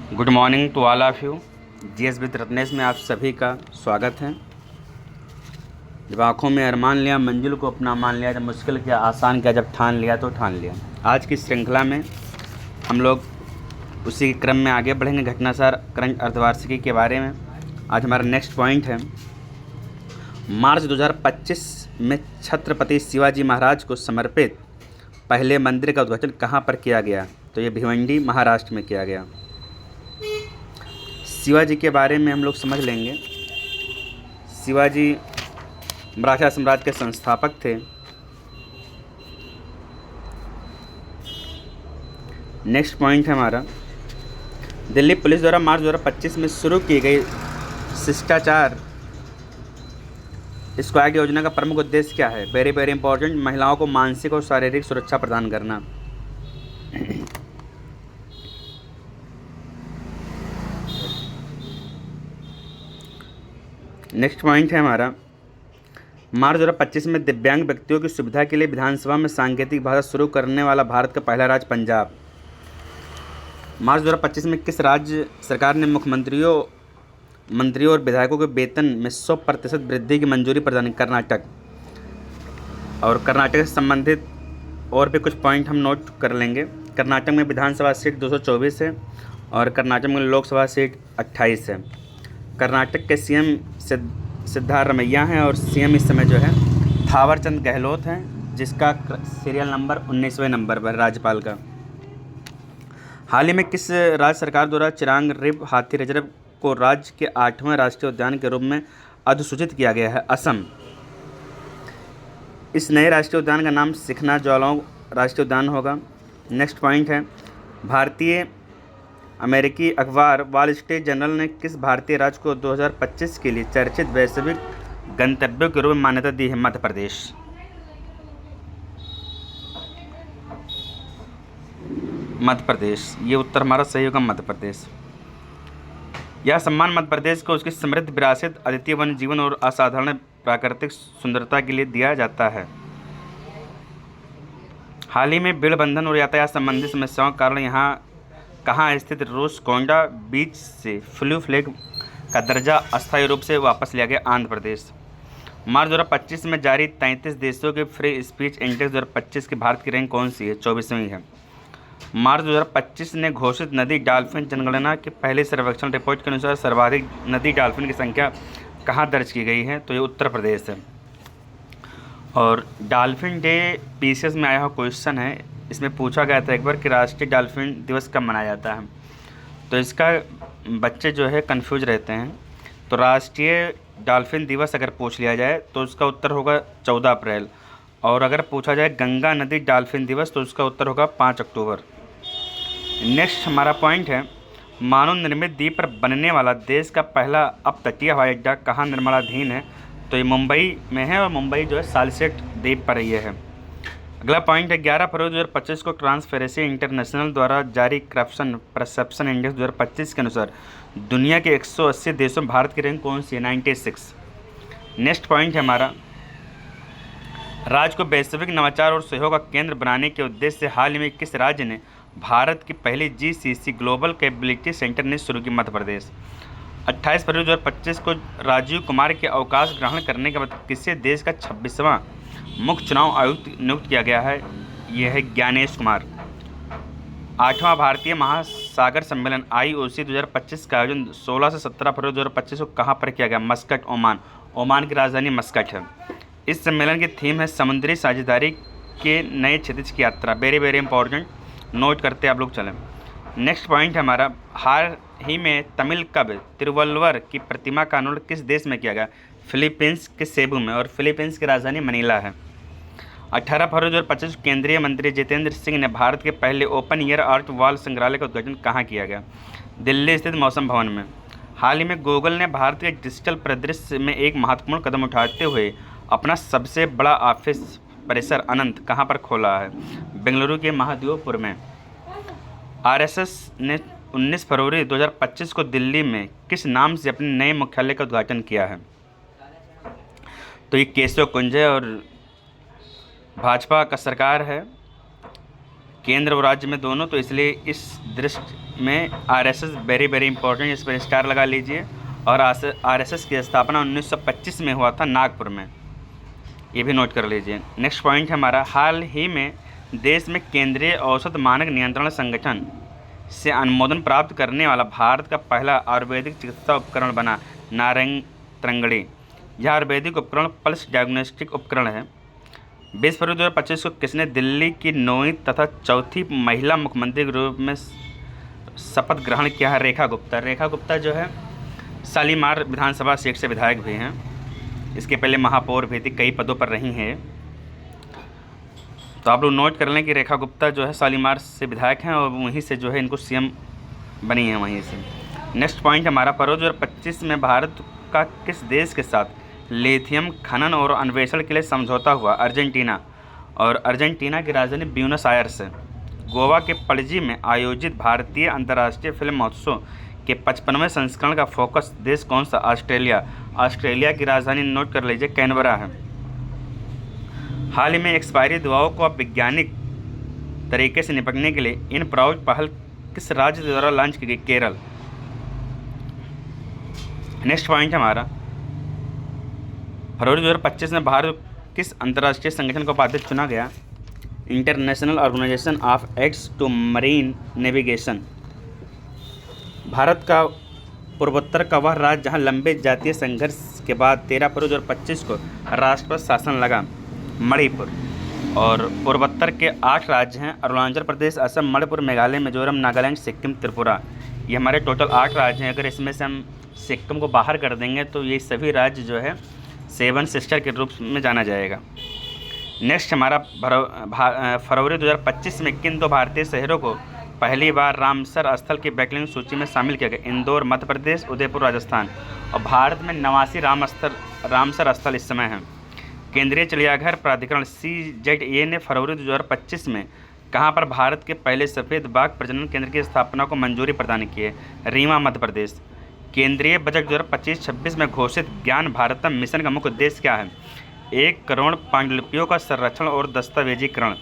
Good morning to all of you. GS with Ratnesh में आप सभी का स्वागत है। जब आँखों में अरमान लिया, मंजिल को अपना मान लिया, जब मुश्किल किया आसान किया, जब ठान लिया तो ठान लिया। आज की श्रृंखला में हम लोग उसी के क्रम में आगे बढ़ेंगे, घटनासार करंट अर्धवार्षिकी के बारे में। आज हमारा नेक्स्ट पॉइंट है, मार्च 2025 में छत्रपति शिवाजी महाराज को समर्पित पहले मंदिर का उद्घाटन कहाँ पर किया गया? तो ये भिवंडी महाराष्ट्र में किया गया। शिवाजी के बारे में हम लोग समझ लेंगे। शिवाजी मराठा साम्राज्य के संस्थापक थे। नेक्स्ट पॉइंट है हमारा, दिल्ली पुलिस द्वारा मार्च 2025 में शुरू की गई शिष्टाचार स्क्वाड योजना का प्रमुख उद्देश्य क्या है? वेरी वेरी इंपॉर्टेंट, महिलाओं को मानसिक और शारीरिक सुरक्षा प्रदान करना। नेक्स्ट पॉइंट है हमारा, मार्च 2025 में दिव्यांग व्यक्तियों की सुविधा के लिए विधानसभा में सांकेतिक भाषा शुरू करने वाला भारत का पहला राज्य पंजाब। मार्च 2025 में किस राज्य सरकार ने मुख्यमंत्रियों, मंत्रियों और विधायकों के वेतन में 100% वृद्धि की मंजूरी प्रदान? कर्नाटक। और कर्नाटक से संबंधित और भी कुछ पॉइंट हम नोट कर लेंगे। कर्नाटक में विधानसभा सीट 224 है और कर्नाटक में लोकसभा सीट 28 है। कर्नाटक के सीएम सिद्धारमैया हैं और सीएम इस समय जो है थावरचंद गहलोत हैं, जिसका सीरियल नंबर 19वें नंबर पर राज्यपाल का। हाल ही में किस राज्य सरकार द्वारा चिरांग रिव हाथी रिजर्व को राज्य के 8वें राष्ट्रीय उद्यान के रूप में अधिसूचित किया गया है? असम। इस नए राष्ट्रीय उद्यान का नाम सिखना जोलांग राष्ट्रीय उद्यान होगा। नेक्स्ट पॉइंट है, भारतीय अमेरिकी अखबार वॉल स्ट्रीट जर्नल ने किस भारतीय राज्य को 2025 के लिए चर्चित वैश्विक गंतव्यों के रूप में मान्यता दी है? मध्य प्रदेश। मध्य प्रदेश, ये उत्तर हमारा सही होगा, मध्य प्रदेश। यह सम्मान मध्य प्रदेश को उसकी समृद्ध विरासत, अद्वितीय वन्य जीवन और असाधारण प्राकृतिक सुंदरता के लिए दिया जाता है। हाल ही में भीड़ बंधन और यातायात संबंधी समस्याओं के कारण यहाँ कहाँ स्थित रूसकोंडा बीच से फ्लू फ्लैग का दर्जा अस्थायी रूप से वापस लिया गया? आंध्र प्रदेश। मार्च 2025 में जारी 33 देशों के फ्री स्पीच इंडेक्स 2025 की भारत की रैंक कौन सी है? 24वीं है। मार्च 2025 ने घोषित नदी डॉल्फिन जनगणना के पहले सर्वेक्षण रिपोर्ट के अनुसार सर्वाधिक नदी डॉल्फिन की संख्या कहाँ दर्ज की गई है? तो ये उत्तर प्रदेश है। और डॉल्फिन डे पीसीएस में आया हुआ क्वेश्चन है, इसमें पूछा गया था एक बार कि राष्ट्रीय डॉल्फिन दिवस कब मनाया जाता है। तो इसका बच्चे जो है कंफ्यूज रहते हैं। तो राष्ट्रीय डॉल्फिन दिवस अगर पूछ लिया जाए तो उसका उत्तर होगा 14 अप्रैल, और अगर पूछा जाए गंगा नदी डॉल्फिन दिवस तो उसका उत्तर होगा 5 अक्टूबर। नेक्स्ट हमारा पॉइंट है, मानव निर्मित द्वीप पर बनने वाला देश का पहला अपतटीय हवाई अड्डा कहाँ निर्माणाधीन है? तो ये मुंबई में है और मुंबई जो है सालसेट द्वीप पर ये है। अगला पॉइंट है, 11 फरवरी 2025 को ट्रांसपेरेंसी इंटरनेशनल द्वारा जारी करप्शन परसेप्शन इंडेक्स 2025 के अनुसार दुनिया के 180 देशों में भारत की रैंक कौन सी है? 96। नेक्स्ट पॉइंट है हमारा, राज्य को वैश्विक नवाचार और सहयोग का केंद्र बनाने के उद्देश्य से हाल ही में किस राज्य ने भारत की पहली जीसीसी ग्लोबल कैपेबिलिटी सेंटर ने शुरू की? मध्य प्रदेश। 28 फरवरी 2025 को राजीव कुमार के अवकाश ग्रहण करने के बाद किसी देश का 26वां मुख्य चुनाव आयुक्त नियुक्त किया गया है? यह है ज्ञानेश कुमार। 8वां भारतीय महासागर सम्मेलन IOC 2025 का आयोजन 16 से 17 फरवरी 2025 को कहाँ पर किया गया? Muscat, Oman. ओमान की राजधानी मस्कट है। इस सम्मेलन की थीम है समुद्री साझेदारी के नए क्षितिज की यात्रा। वेरी वेरी इंपॉर्टेंट, नोट करते आप लोग चलें। नेक्स्ट पॉइंट है हमारा, हाल ही में तमिल कवि तिरुवल्लुवर की प्रतिमा का अनावरण किस देश में किया गया? फिलीपींस के सेबू में, और फिलीपींस की राजधानी मनीला है। 18 फरवरी 2025 केंद्रीय मंत्री जितेंद्र सिंह ने भारत के पहले ओपन एयर आर्ट वॉल संग्रहालय का उद्घाटन कहाँ किया गया? दिल्ली स्थित मौसम भवन में। हाल ही में गूगल ने भारत के डिजिटल परिदृश्य में एक महत्वपूर्ण कदम उठाते हुए अपना सबसे बड़ा ऑफिस परिसर अनंत कहाँ पर खोला है? बेंगलुरु के महादेवपुर में। RSS ने 19 फरवरी 2025 को दिल्ली में किस नाम से अपने नए मुख्यालय का उद्घाटन किया है? तो ये केशव कुंज है और भाजपा का सरकार है, केंद्र और राज्य में दोनों, तो इसलिए इस दृष्टि में आरएसएस वेरी वेरी इंपॉर्टेंट, इस पर स्टार लगा लीजिए। और आरएसएस की स्थापना 1925 में हुआ था नागपुर में, ये भी नोट कर लीजिए। नेक्स्ट पॉइंट है हमारा, हाल ही में देश में केंद्रीय औषध मानक नियंत्रण संगठन से अनुमोदन प्राप्त करने वाला भारत का पहला आयुर्वेदिक चिकित्सा उपकरण बना नारंग त्रंगड़ी। यह आयुर्वेदिक उपकरण पल्स डायग्नोस्टिक उपकरण है। 20 फरवरी 2025 को किसने दिल्ली की 9वीं तथा चौथी महिला मुख्यमंत्री के रूप में शपथ ग्रहण किया है? रेखा गुप्ता। रेखा गुप्ता जो है शालीमार विधानसभा सीट से विधायक भी हैं, इसके पहले महापौर भी थी, कई पदों पर रही हैं। तो आप लोग नोट कर लें कि रेखा गुप्ता जो है शालीमार से विधायक हैं और वहीं से जो है इनको सीएम बनी है वहीं से। नेक्स्ट पॉइंट हमारा, फरवरी 2025 में भारत का किस देश के साथ लिथियम खनन और अन्वेषण के लिए समझौता हुआ? अर्जेंटीना। और अर्जेंटीना की राजधानी ब्यूनस आयर्स है। गोवा के पणजी में आयोजित भारतीय अंतर्राष्ट्रीय फिल्म महोत्सव के 55वें संस्करण का फोकस देश कौन सा? ऑस्ट्रेलिया। ऑस्ट्रेलिया की राजधानी नोट कर लीजिए कैनबरा है। हाल ही में एक्सपायरी दवाओं को अब वैज्ञानिक तरीके से निपटने के लिए इन प्राउड पहल किस राज्य द्वारा लॉन्च की गई? केरल। नेक्स्ट पॉइंट हमारा, फरवरी 2025 में भारत किस अंतर्राष्ट्रीय संगठन का उपाध्यक्ष चुना गया? International Organisation of Aids to Marine Navigation. Bharat का पूर्वोत्तर का वह राज्य जहां लंबे जातीय संघर्ष के बाद 13 फरवरी 2025 को राष्ट्रपति शासन लगा, मणिपुर। और पूर्वोत्तर के 8 राज्य हैं, अरुणाचल प्रदेश, असम, मणिपुर, मेघालय, मिजोरम, नागालैंड, सिक्किम, त्रिपुरा। ये हमारे टोटल 8 राज्य हैं। अगर इसमें से हम सिक्किम को बाहर कर देंगे तो ये सभी राज्य जो है 7 सिस्टर के रूप में जाना जाएगा। नेक्स्ट हमारा, फरवरी 2025 में किन 2 भारतीय शहरों को पहली बार रामसर स्थल की वैकल्पिक सूची में शामिल किया गया? इंदौर मध्य प्रदेश, उदयपुर राजस्थान। और भारत में 89 रामसर स्थल इस समय हैं। केंद्रीय चिड़ियाघर प्राधिकरण CZA ने फरवरी 2025 में कहां पर भारत के पहले सफ़ेद बाघ प्रजनन केंद्र की स्थापना को मंजूरी प्रदान की है? रीवा मध्य प्रदेश। केंद्रीय बजट 2025-26 में घोषित ज्ञान भारतम मिशन का मुख्य उद्देश्य क्या है? 1 करोड़ पांडुलिपियों का संरक्षण और दस्तावेजीकरण।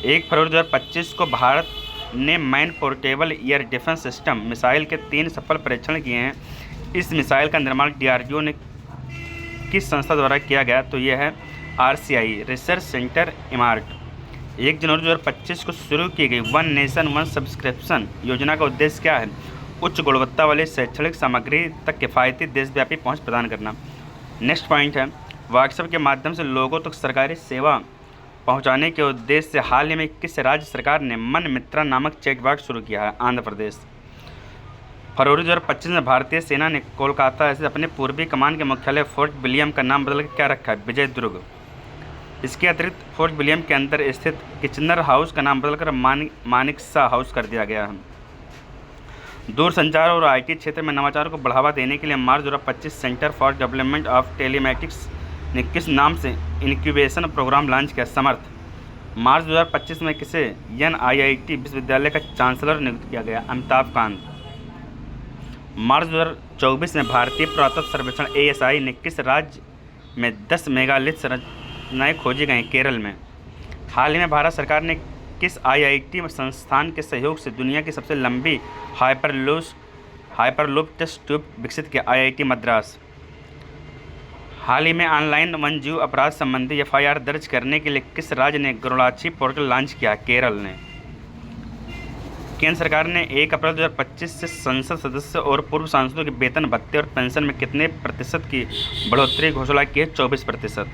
1 फरवरी 2025 को भारत ने man portable air defence system missile के 3 सफल परीक्षण किए हैं। इस मिसाइल का निर्माण DRDO ने किस संस्था द्वारा किया गया? तो यह है RCI रिसर्च सेंटर इमारत। 1 जनवरी 2025 को शुरू की गई वन नेशन वन सब्सक्रिप्शन योजना का उद्देश्य क्या है? उच्च गुणवत्ता वाली शैक्षणिक सामग्री तक किफ़ायती देशव्यापी पहुंच प्रदान करना। नेक्स्ट पॉइंट है, व्हाट्सएप के माध्यम से लोगों तक सरकारी सेवा पहुंचाने के उद्देश्य से हाल ही में किस राज्य सरकार ने मन मित्रा नामक चैटबॉट शुरू किया है? आंध्र प्रदेश। फरवरी 2025 में भारतीय सेना ने कोलकाता से अपने पूर्वी कमान के मुख्यालय फोर्ट विलियम का नाम बदलकर क्या रखा है? विजय दुर्ग। इसके अतिरिक्त फोर्ट विलियम के अंदर स्थित किचनर हाउस का नाम बदलकर मानिकशा हाउस कर दिया गया है। दूरसंचार और IT क्षेत्र में नवाचार को बढ़ावा देने के लिए मार्च 2025 centre for development of telematics ने किस नाम से इनक्यूबेशन प्रोग्राम लॉन्च किया? समर्थ। मार्च 2025 में किसे NIIT विश्वविद्यालय का चांसलर नियुक्त किया गया? अमिताभ कांत। मार्च 2024 में भारतीय पुरातत्व सर्वेक्षण ASI ने किस राज्य में 10 मेगालिथ संरचनाएं खोजी गई? केरल में। हाल ही में भारत सरकार ने किस IIT संस्थान के सहयोग से दुनिया की सबसे लंबी हाइपरलूप टेस्ट ट्यूब विकसित किया? IIT मद्रास। हाल ही में ऑनलाइन वन्यजीव अपराध संबंधी FIR दर्ज करने के लिए किस राज्य ने गरुड़ाक्षी पोर्टल लॉन्च किया? केरल ने। केंद्र सरकार ने 1 अप्रैल 2025 से संसद सदस्य और पूर्व सांसदों के वेतन भत्ते और पेंशन में कितने प्रतिशत की बढ़ोतरी घोषणा की है? 24%।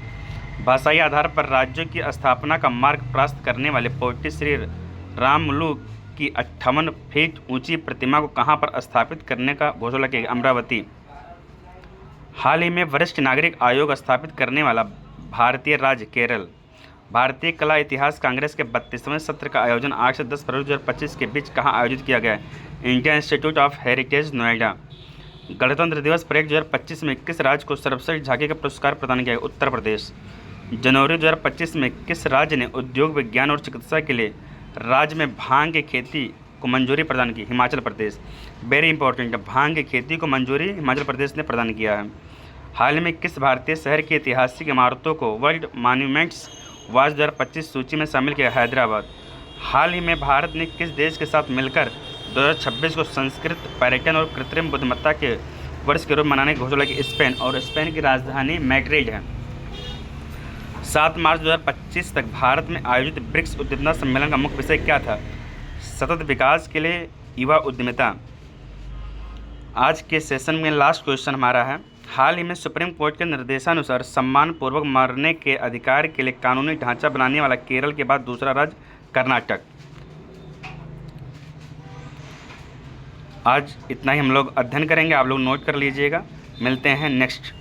भाषाई आधार पर राज्यों की स्थापना का मार्ग प्रशस्त करने वाले पोटी श्री रामलू की 58 फीट ऊंची प्रतिमा को कहां पर स्थापित करने का घोषणा की? अमरावती। हाल ही में वरिष्ठ नागरिक आयोग स्थापित करने वाला भारतीय राज्य? केरल। भारतीय कला इतिहास कांग्रेस के 32वें सत्र का आयोजन 8 से 10 फरवरी 2025 के बीच कहां आयोजित किया गया है? Indian institute of heritage, Noida. गणतंत्र दिवस परेड 2025 में किस राज्य को सर्वश्रेष्ठ झांकी का पुरस्कार प्रदान किया गया? उत्तर प्रदेश। जनवरी 2025 में किस राज्य ने उद्योग, विज्ञान और चिकित्सा के लिए राज्य में भांग की खेती को मंजूरी प्रदान की? हिमाचल प्रदेश। वेरी इंपॉर्टेंट, भांग की खेती को मंजूरी हिमाचल प्रदेश ने प्रदान किया है। हाल में किस भारतीय शहर की ऐतिहासिक इमारतों को वर्ल्ड मॉन्यूमेंट्स वॉच 2025 सूची में शामिल किया? हैदराबाद। हाल ही में भारत ने किस देश के साथ मिलकर 2026 को संस्कृत, पर्यटन और कृत्रिम बुद्धिमत्ता के वर्ष के रूप में मनाने की घोषणा की स्पेन, और स्पेन की राजधानी मैड्रिड है। 7 मार्च 2025 तक भारत में आयोजित ब्रिक्स उद्यमिता सम्मेलन का मुख्य विषय क्या था? सतत विकास के लिए युवा उद्यमिता। आज के सेशन में लास्ट क्वेश्चन हमारा है, हाल ही में सुप्रीम कोर्ट के निर्देशानुसार सम्मानपूर्वक मरने के अधिकार के लिए कानूनी ढांचा बनाने वाला केरल के बाद दूसरा राज्य कर्नाटक। आज इतना ही हम लोग अध्ययन करेंगे, आप लोग नोट कर लीजिएगा। मिलते हैं नेक्स्ट